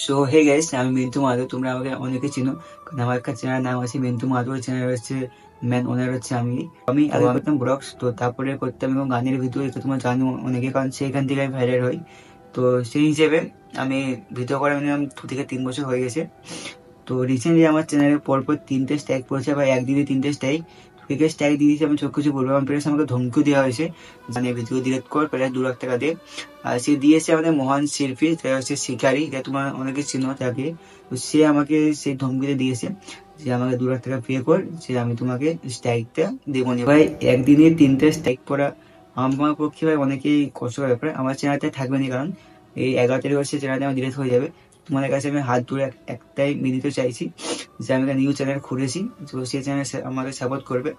So hey guys, আমি মিন্টু মাধব। তোমরা আমাকে অনেকে চিনো, কারণ আমার একটা চ্যানেল নাম আছে মিন্টু মাধব। চ্যানেল হচ্ছে ম্যান ওনার হচ্ছে আমি। আমি আগে করতাম ব্লগস, তো তারপরে করতাম এবং গানের ভিডিও, এটা তোমরা জানো অনেকে, কারণ সেইখান থেকে আমি ভাইরাল হই। তো সেই হিসেবে আমি ভিডিও করা মিনিমাম 2 থেকে 3 বছর হয়ে গেছে। তো রিসেন্টলি আমার চ্যানেলে পরপর 3টে স্ট্রাইক পড়েছে, বা একদিনে 3টে স্ট্রাইক। কে স্ট্রাইক দিয়ে দিয়েছে আমি চোখ কিছু বলবো। আমার প্রেস আমাকে ধমকিও দেওয়া হয়েছে, মানে ভিডিও ডিলেট কর, প্রায় 2 লাখ টাকা দিয়ে। আর সে দিয়েছে আমাদের মহান শিল্পী, তারা হচ্ছে শিকারি, যা তোমার অনেকে চিনো তাকে। তো সে আমাকে সেই ধমকিতে দিয়েছে যে আমাকে 2 লাখ টাকা পে কর, যে আমি তোমাকে স্ট্রাইকটা দেবো নি। ভাই একদিনে 3টে স্ট্রাইক পড়া আমার পক্ষে ভাই অনেকেই কষ্টকর ব্যাপার। আমার চ্যানেলটা থাকবে না, কারণ এই 11 তারিখ হচ্ছে চ্যানেলটা আমার ডিলেট হয়ে যাবে। তোমাদের কাছে আমি হাত ধরে একটাই মিনিটও চাইছি যে আমি একটা নিউজ চ্যানেল খুলেছি, তো সেই চ্যানেল আমাকে সাপোর্ট করবে।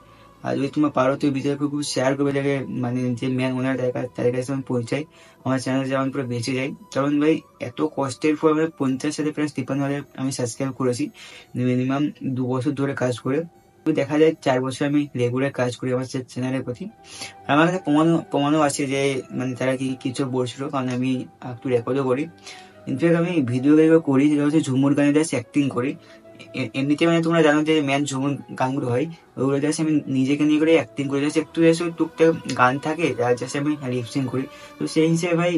আর যদি তোমার পারো তো ভিডিওকে খুব শেয়ার করবে, যাকে মানে যে ম্যান ওনার তাদের কাছে আমি পৌঁছাই, আমার চ্যানেল যেমন পুরো বেঁচে যায়। কারণ ভাই এত কষ্টের পর আমি 50 সাথে প্রায় 53,000 আমি সাবস্ক্রাইব করেছি, মিনিমাম 2 বছর ধরে কাজ করে। তো দেখা যায় 4 বছর আমি রেগুলার কাজ করি আমার চ্যানেলের প্রতি। আমার কাছে প্রমাণও আছে যে মানে তারা কিছু বলছিল, কারণ আমি একটু রেকর্ডও করি। ইনফ্যাক্ট আমি ভিডিও করি, যেটা হচ্ছে ঝুমুর গানে জাস্ট অ্যাক্টিং করি। এমনিতে মানে তোমরা জানো যে ম্যান ঝুমুর গানগুলো হয়, ওগুলো জাস্ট আমি নিজেকে নিয়ে করে অ্যাক্টিং করি। জাস্ট একটু জাস্ট ওই টুকটাক গান থাকে, যার জাস্ট আমি লিপসিং করি। তো সেই হিসেবে ভাই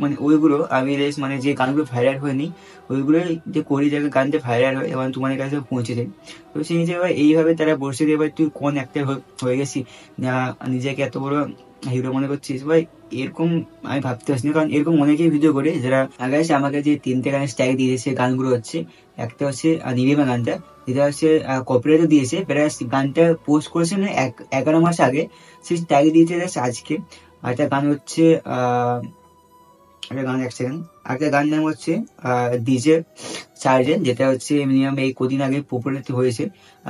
মানে ওইগুলো আমি মানে যে গানগুলো ভাইরাল হয়নি, ওইগুলোই যে করি, যাকে গানটা ভাইরাল হয় এবং তোমাদের কাছে পৌঁছে যায়। তো সেই হিসেবে ভাই এইভাবে তারা বসে দিয়ে ভাই তুই কোন অ্যাক্টার হয়ে গেছি না, নিজেকে এত বড় হিরো মনে করছিস ভাই, এরকম আমি ভাবতে পারছি না। কারণ এরকম অনেকেই ভিডিও করে যারা আগে এসে আমাকে যে 3টে গানের স্ট্রাইক দিয়েছে, গানগুলো হচ্ছে একটা হচ্ছে নিরিমা গানটা, যেটা হচ্ছে কপিরাইটও দিয়েছে, প্রায় গানটা পোস্ট করেছে না 11 মাস আগে, সেই স্ট্রাইক দিয়েছে আজকে। আর একটা গান হচ্ছে একটা গান, 1 সেকেন্ড, একটা গান নাম হচ্ছে ডিজে সার্জেন্ট, যেটা হচ্ছে মিনিমাম এই কদিন আগে পপুলারিটি হয়েছে।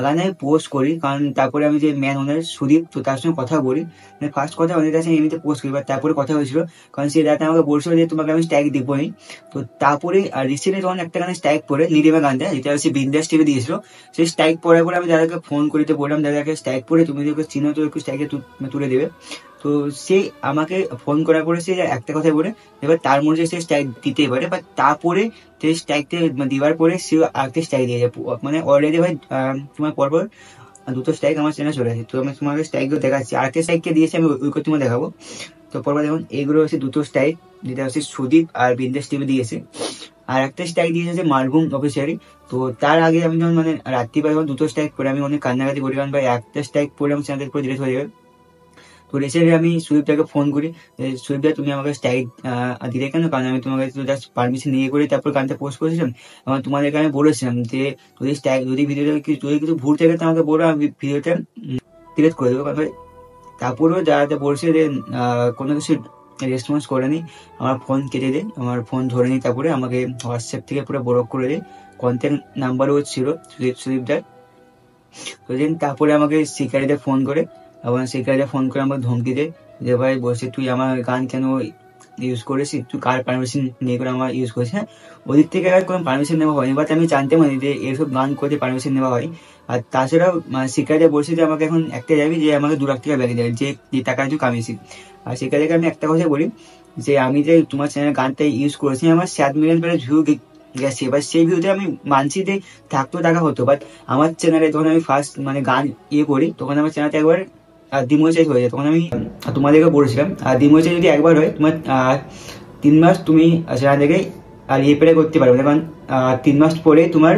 গানে আমি পোস্ট করি, কারণ তারপরে আমি যে ম্যান ওনার সুদীপ, তো তার সঙ্গে কথা বলি। মানে ফার্স্ট কথা ওদের কাছে এমনিতে পোস্ট করি, বা তারপরে কথা হয়েছিল, কারণ সে রাতে আমাকে বলছিল যে তোমাকে আমি স্ট্রাইক দিবো নি। তো তারপরে রিসেন্টলি যখন একটা গানে স্ট্রাইক পড়ে, নিরিমা গানটা, যেটা হচ্ছে বিন্দাস টিভি দিয়েছিল, সেই স্ট্রাইক পড়ার পরে আমি দাদাকে ফোন করিতে বললাম, দাদাকে স্ট্রাইক পড়ে তুমি যদি চিনো তো একটু স্ট্রাইকে তুলে দেবে। তো সে আমাকে ফোন করার পরে সে একটা কথা বলে, এবার তার মধ্যে সে স্ট্রাইক দিতেই পারে, বা তারপরে সে স্ট্রাইকটা দেওয়ার পরে সে আরেকটা স্ট্রাইক দিয়ে যায়। মানে অলরেডি ভাই তোমার পরপর 2টো স্ট্রাইক আমার চ্যানেলে চলে আসে। তো আমি তোমাকে স্ট্রাইকগুলো দেখাচ্ছি, আরেকটা স্ট্রাইককে দিয়েছি আমি, ওইগুলো তোমার দেখাবো। তো পরপর দেখুন, এইগুলো হচ্ছে 2টো স্ট্রাইক, যেটা হচ্ছে সুদীপ আর বিন্দেশ টিভি দিয়েছে। আর একটা স্ট্রাইক দিয়েছে হচ্ছে মারভুম অফিসিয়ালি। তো তার আগে আমি যখন মানে রাত্রিবেলা যখন 2টো স্ট্রাইক পরে আমি অনেক কান্নাকাটি করি, কারণ ভাই একটা স্ট্রাইক পরে আমার চ্যানেলের পুরো ডিলিট হয়ে যাবে। তো রিসেন্টলি আমি সুদীপটাকে ফোন করি, সুদীপদা তুমি আমাকে স্ট্রাইক দিলে কেন, কারণ আমি তোমার কাছে জাস্ট পারমিশন নিয়ে করে তারপর গানটা পোস্ট করেছিলাম, এবং তোমাদেরকে আমি বলেছিলাম যে যদি স্ট্রাইক, যদি ভিডিওটা যদি কিছু ভুল থাকে তো আমাকে বলো, আমি ভিডিওটা ডিলিট করে দেবো। কারণ তারপরেও যারা বলছে যে কোনো কিছু রেসপন্স করেনি, আমার ফোন কেটে দেয়, আমার ফোন ধরেনি, তারপরে আমাকে হোয়াটসঅ্যাপ থেকে পুরো ব্লক করে দেয়। কন্ট্যাক্ট নাম্বারও ছিল সুদীপদার। তো দেন তারপরে আমাকে শিকারিতে ফোন করে, এবং শিকারিতে ফোন করে আমাকে ধমকি দেয় যে ভাই বলছে তুই আমার গান কেন ইউজ করেছিস, তুই কার পারমিশন নিয়ে করে আমার ইউজ করেছিস। হ্যাঁ, ওদিক থেকে আর কোনো পারমিশন নেওয়া হয়নি, বাট আমি জানতাম না যে এসব গান করতে পারমিশন নেওয়া হয়। আর তাছাড়াও শিকারিতে বলছে যে আমাকে এখন একটা যাবি, যে আমাকে 2 লাখ টাকা ব্যাগে দেয়, যে যে টাকা তুই কামিয়েছি। আর শিকারিকে আমি একটা কথা বলি, যে আমি যে তোমার চ্যানেল গানটা ইউজ করেছি, আমার 7 মিলিয়ন প্রায় ভিউ গেছে। এবার সেই ভিউতে আমি মানছি যে থাকতো টাকা হতো, বাট আমার চ্যানেলে যখন আমি ফার্স্ট মানে গান করি, তখন আমার চ্যানেলটা একবার ডিমোনেটাইজ হয়ে যায়। তখন আমি তোমাদেরকে বলেছিলাম, ডিমোনেটাইজ যদি একবার হয়, তোমার 3 মাস তুমি চ্যানেল থেকে আর পেরে করতে পারবে না, কারণ 3 মাস পরে তোমার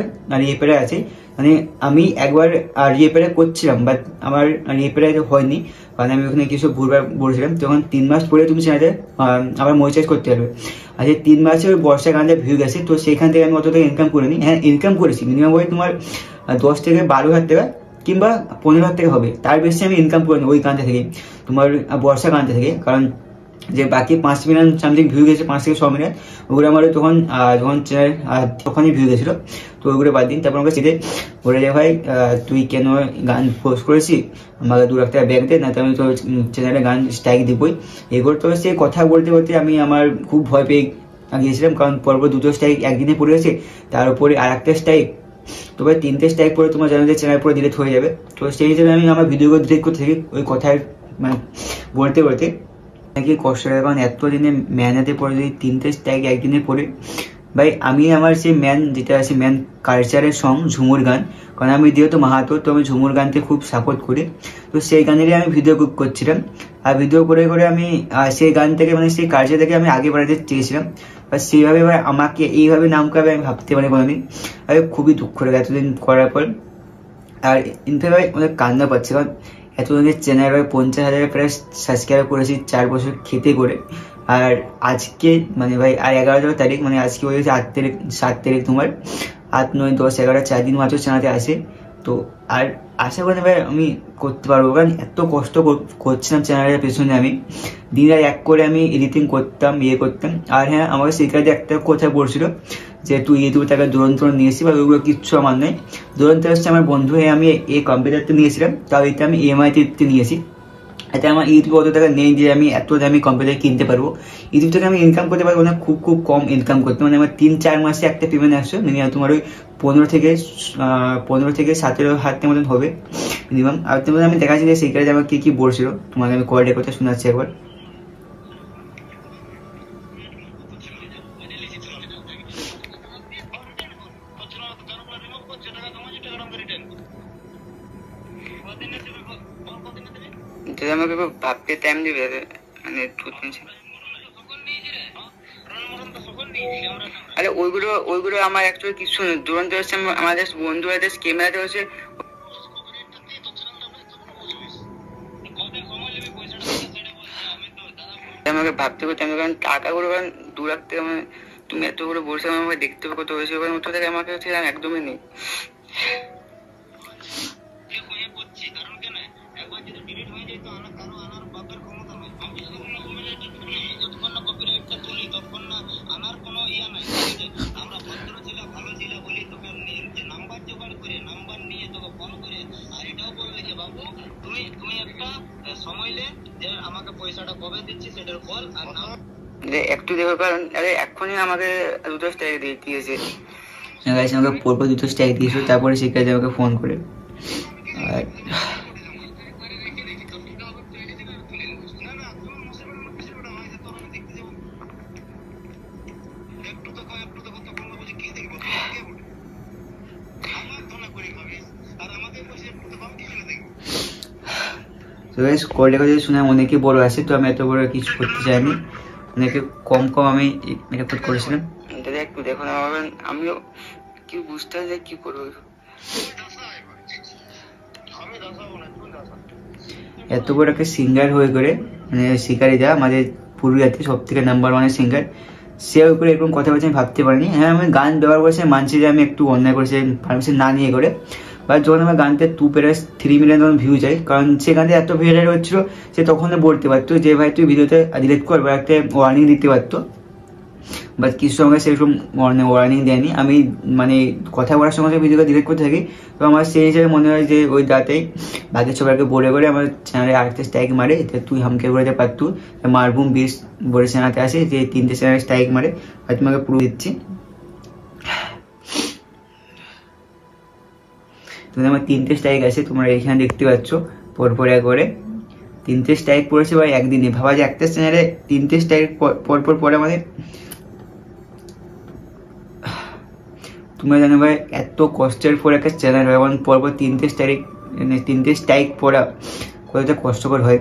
পেরে আছে। মানে আমি একবার পেরে করছিলাম, বাট আমার পেরে হয়নি, কারণ আমি ওখানে কিছু ভুলবার বলেছিলাম। তখন 3 মাস পরে তুমি চ্যানেলে আবার মনিটাইজ করতে পারবে। আর যে 3 মাসে ওই বর্ষা গানটা ভিউ গেছে, তো সেইখান থেকে আমি অতটা ইনকাম করিনি। হ্যাঁ, ইনকাম করেছি মিনিমাম ওই তোমার 10 থেকে 12 হাজার টাকা কিংবা 15 হাজার টাকা হবে, তার বেশি আমি ইনকাম করিনি ওই গানটা থেকে, তোমার বর্ষা গানটা থেকে। কারণ যে বাকি 5 মিলিয়ন সামথিং ভিউ গেছে, 5 থেকে 6 মিলিয়ন, ওগুলো আমার তখন যখন চ্যানেল তখনই ভিউ গেছিলো। তো ওইগুলো বাদ দিন। তারপর আমাকে সিধে বলে যে ভাই তুই কেন গান পোস্ট করেছিস, আমাকে 2 লাখ টাকা ব্যাক দে, না তো আমি তো চ্যানেলে গান স্ট্রাইক দিবই। এগুলো তো সে কথা বলতে বলতে আমি আমার খুব ভয় পেয়ে গিয়েছিলাম, কারণ পরপর 2টো স্ট্রাইক একদিনে পড়ে গেছে, তার উপরে আর একটা স্ট্রাইক। তো ভাই 3টে স্ট্রাইক পরে তোমার জানো যে চ্যানেল পুরো ডিলিট হয়ে যাবে। তো সেই হিসেবে আমি আমার ভিডিওগুলো ডিলিট করতে থাকি ওই কথায় মানে বলতে নাকি কষ্ট হয়, কারণ এতদিনে মেহনতের পরে যদি 3টে স্ট্রাইক একদিনে পরে ভাই আমি আমার সেই ম্যান যেটা আছে ম্যান কালচারের সং ঝুমুর গান, কারণ আমি যেহেতু মাহাতো তো আমি ঝুমুর গানকে খুব সাপোর্ট করি। তো সেই গানেরই আমি ভিডিও করছিলাম, আর ভিডিও করে করে আমি সেই গান থেকে মানে সেই কালচার থেকে আমি আগে বাড়াতে চেয়েছিলাম, আর সেইভাবে ভাই আমাকে এইভাবে নাম করবে আমি ভাবতে পারি কোনোদিন। আমি খুবই দুঃখ লাগে এতদিন করার পর। আর ইনফ্যাক্ট ভাই অনেক কান্না পাচ্ছে, কারণ এতদিনের চ্যানেল ভাই 50,000 প্রায় সাবস্ক্রাইব করেছি 4 বছর খেতে করে। আর আজকে মানে ভাই আর 11 তারিখ, মানে আজকে হয়ে গেছে 8 তারিখ 7 তারিখ, তোমার 8, 9, 10, 11, 4 দিন মাত্র চ্যানেলতে আসে। তো আর আশা করি ভাই আমি করতে পারবো, কারণ এত কষ্ট করছিলাম চ্যানেলের পেছনে, আমি দিন রাত এক করে আমি এডিটিং করতাম, করতাম। আর হ্যাঁ, আমাকে শিক্ষার্থী একটা কথা বলছিল যে তুই ইউটিউবে টাকা দুরন্ত নিয়েছি, বা ওইগুলো কিচ্ছু আমার নয়। দুরন্ত হচ্ছে আমার বন্ধু হয়ে আমি এই কম্পিউটারটা নিয়েছিলাম, তাও এটা আমি EMI-তে নিয়েছি। এতে আমার ইউটিউবে অত টাকা নেই যে আমি এত দামি কম্পিউটার কিনতে পারবো। ইউটিউব থেকে আমি ইনকাম করতে পারবো না, খুব খুব কম ইনকাম করতে, মানে আমার 3-4 মাসে একটা পেমেন্ট আসছে মিনিমাম, তোমার ওই 15 থেকে 17,000 মতন হবে মিনিমাম। আর তোমাদের আমি দেখাচ্ছি যে সেই কাজে আমার কি কি বলছিল, তোমাকে আমি কয়টা কথা শোনাচ্ছি একবার। আমাকে ভাবতে টাইম দিবে, মানে আরে ওইগুলো আমার অ্যাকচুয়ালি কিছু নেই। দুরন্ত হচ্ছে আমাদের বন্ধু ক্যামেরাতে হচ্ছে আমাকে ভাবতে করতে আমি, কারণ টাকাগুলো কারণ 2 লাখ টাকা, মানে তুমি এতগুলো বলছো আমাকে দেখতে হবে কত হয়েছে, ওখানে উঠতে থাকে আমাকে হচ্ছে একদমই নেই। একটু দেখো, কারণ আরে এক্ষুনি আমাকে 2টা স্ট্রাইক দিয়েছে, আমাকে পরপর 2টা স্ট্রাইক দিয়েছিল, তারপরে সে কাজে আমাকে ফোন করে। আর কলটা কথা শুনে অনেকে বড় আছে, তো আমি এত বড় কিছু করতে চাইনি, অনেকে কম আমি রেকর্ড করেছিলাম। দাদা একটু দেখো না, আমিও কি বুঝতে পারি কি করবো। এত বড় একটা সিঙ্গার হয়ে করে, মানে শিকারিদা আমাদের পুরুলিয়াতে সব থেকে নাম্বার 1 সিঙ্গার, সে ওই করে এরকম কথা বলছে আমি ভাবতে পারিনি। হ্যাঁ, আমি গান ব্যবহার করেছি, মানছি যে আমি একটু অন্যায় করেছি পারমিশন না নিয়ে করে, বাট যখন আমার গানতে 2.3 মিলিয়ন ভিউ যায়, কারণ সে গানতে এত ভাইরাল হচ্ছিল, সে তখন বলতে পারতো যে ভাই তুই ভিডিওতে ডিলিট কর, বা একটা ওয়ার্নিং দিতে পারতো, বাট কিছু সময় সেরকম ওয়ার্নিং দেয়নি। আমি মানে কথা বলার সময় ভিডিওটা ডিলিট করতে থাকি, তো আমার সেই হিসেবে মনে হয় যে ওই দাতেই বাকি সবাইকে বলে করে আমার চ্যানেলে আরেকটা স্ট্রাইক মারে, তুই হামকে বলতে পারতু মারভূম 20 বলে চ্যানেলতে আসে যে 3টে চ্যানেলে স্ট্রাইক মারে, আর তোমাকে পুরো দিচ্ছি। তোমাদের আমার 3টে স্ট্রাইক আছে, তোমরা এখানে দেখতে পাচ্ছ পরপর করে 3টে স্ট্রাইক পড়েছে ভাই একদিনে। ভাবা যে একটা চ্যানেলে 3টে স্ট্রাইক পরপর পরে, মানে তোমরা জানো ভাই এত কষ্টের পর একটা চ্যানেল হয়, এবং পরপর 3টে স্ট্রাইক পড়া কতটা কষ্টকর হয়।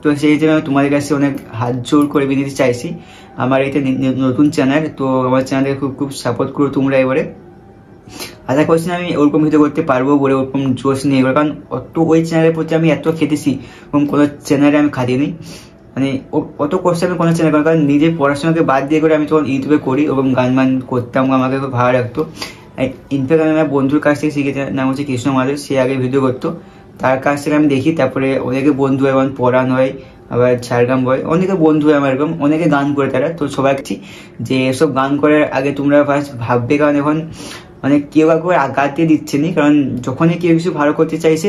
তো সেই জন্য আমি তোমাদের কাছে অনেক হাত জোর করে বিনতে চাইছি, আমার এটা নতুন চ্যানেল, তো আমার চ্যানেলকে খুব খুব সাপোর্ট করো তোমরা এবারে। আশা করছি না আমি ওরকম ভিডিও করতে পারবো বলে, ওরকম জোশ নিয়ে, কারণ অত ওই চ্যানেলের প্রতি আমি এত খেতেছি এবং কোনো চ্যানেলে আমি খাটিয়ে নিই, মানে অত কষ্ট আমি কোনো চ্যানেল, কারণ নিজের পড়াশোনাকে বাদ দিয়ে করে আমি তখন ইউটিউবে করি এবং গান করতাম, আমাকে খুব ভালো লাগতো। ইনফ্যাক্ট আমি আমার বন্ধুর কাছ থেকে শিখেছি, নাম হচ্ছে কৃষ্ণ মাধব, সে আগে ভিডিও করতো, তার কাছ থেকে আমি দেখি, তারপরে অনেকে বন্ধু হয়, এবং পড়ান হয়, আবার ঝাড়গ্রাম হয়, অনেকে বন্ধু হয় আমার এরকম, অনেকে গান করে তারা। তো সবাই যে এসব গান করার আগে তোমরা ফার্স্ট ভাববে, কারণ এখন মানে কেউ কাউকে আঘাত দিয়ে দিচ্ছে নি, কারণ যখনই কেউ কিছু ভালো করতে চাইছে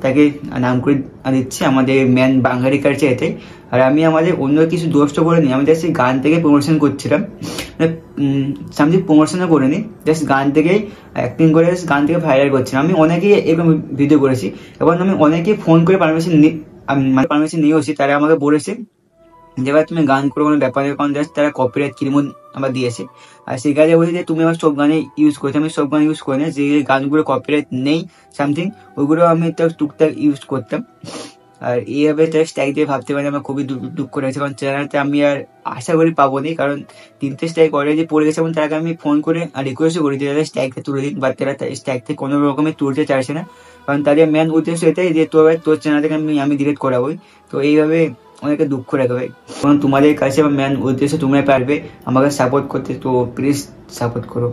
তাকে নাম করে দিচ্ছে আমাদের ম্যান বাঙালি কালচার এতে। আর আমি আমাদের অন্য কিছু দোষ করিনি, আমি জাস্ট গান থেকে প্রমোশন করছিলাম, সামথিং প্রমোশনও করিনি, জাস্ট গান থেকে অ্যাক্টিং করে গান থেকে ভাইরাল করছিলাম। আমি অনেকেই এরকম ভিডিও করেছি এবং আমি অনেকে ফোন করে পারমিশন নিয়েওছি, তারা আমাকে বলেছে যেবার তুমি গান করো কোনো ব্যাপারে, কারণ জাস্ট তারা কপিরাইট ক্লেমও আমার দিয়েছে। আর সেই কাজে বলছি যে তুমি আমার সব গানে ইউজ করছো, আমি সব গান ইউজ করি না, যে গানগুলো কপিরাইট নেই সামথিং ওইগুলো আমি তো টুকটাক ইউজ করতাম। আর এইভাবে স্ট্রাইক দিয়ে ভাবতে পারি আমার খুবই দুঃখ রয়েছে, কারণ চ্যানেলটা আমি আর আশা করি পাবো নি, কারণ 3টে স্ট্রাইক অলরেডি পড়ে গেছে এবং তাকে আমি ফোন করে আর রিকোয়েস্টও করি যে তারা স্ট্রাইকটা তুলে দিন, বা তারা স্ট্রাইক থেকে কোনো রকমের তুলতে চাইছে না, কারণ তাদের মেন উদ্দেশ্য এটাই যে তোর চ্যানেল থেকে আমি ডিলিট করাবোই। তো এইভাবে অনেকে দুঃখ রাখবে, কারণ তোমাদের কাছে আমার মেন উদ্দেশ্য তোমরা পারবে আমাকে সাপোর্ট করতে, তো প্লিজ সাপোর্ট করো।